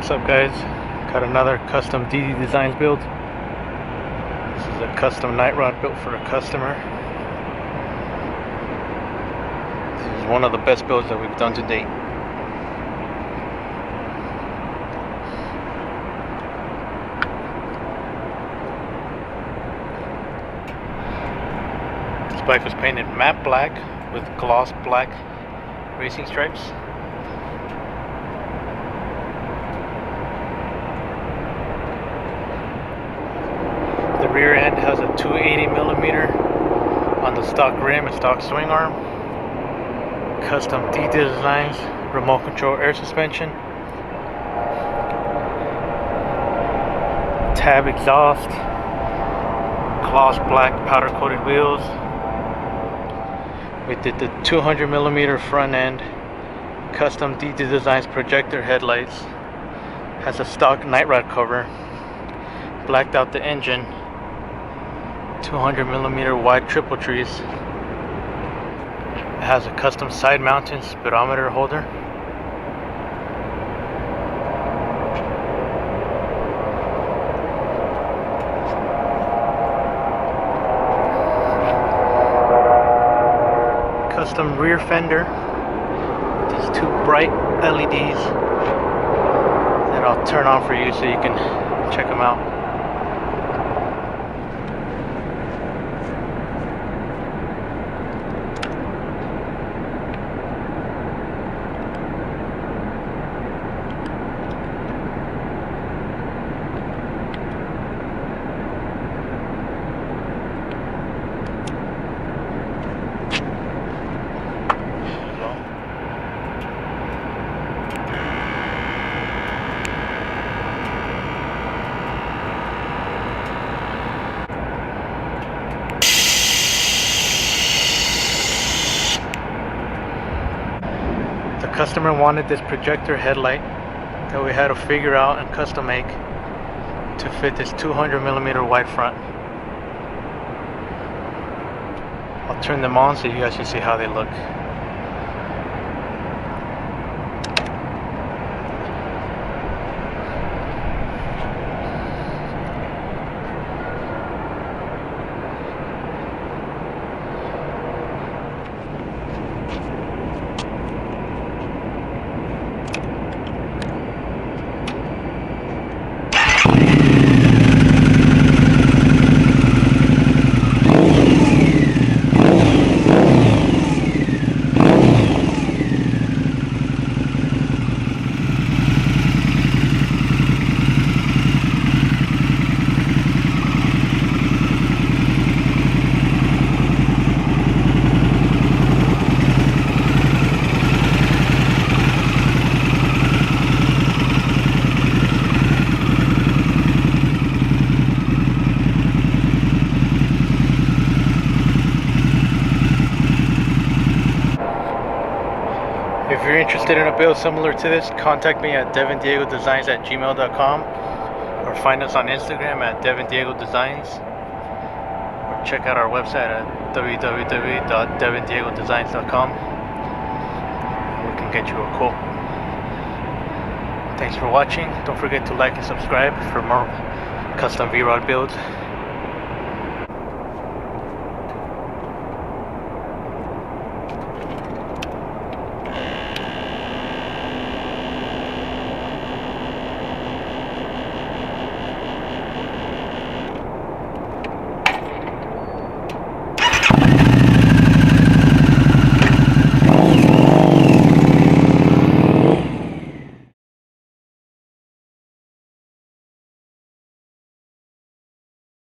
What's up, guys? Got another custom DD Designs build. This is a custom Nightrod built for a customer. This is one of the best builds that we've done to date. This bike was painted matte black with gloss black racing stripes. The rear end has a 280mm on the stock rim and stock swing arm. Custom DD Designs remote control air suspension. Tab exhaust. Gloss black powder coated wheels. We did the 200mm front end. Custom DD Designs projector headlights. Has a stock Nightrod cover. Blacked out the engine. 200mm wide triple trees. It has a custom side mounted speedometer holder. Custom rear fender. These two bright LEDs that I'll turn on for you so you can check them out. The customer wanted this projector headlight that we had to figure out and custom make to fit this 200mm wide front. I'll turn them on so you guys can see how they look. If you're interested in a build similar to this, contact me at devindiegodesigns@gmail.com or find us on Instagram at devindiegodesigns, or check out our website at www.devindiegodesigns.com. We can get you a quote. Thanks for watching. Don't forget to like and subscribe for more custom V-Rod builds.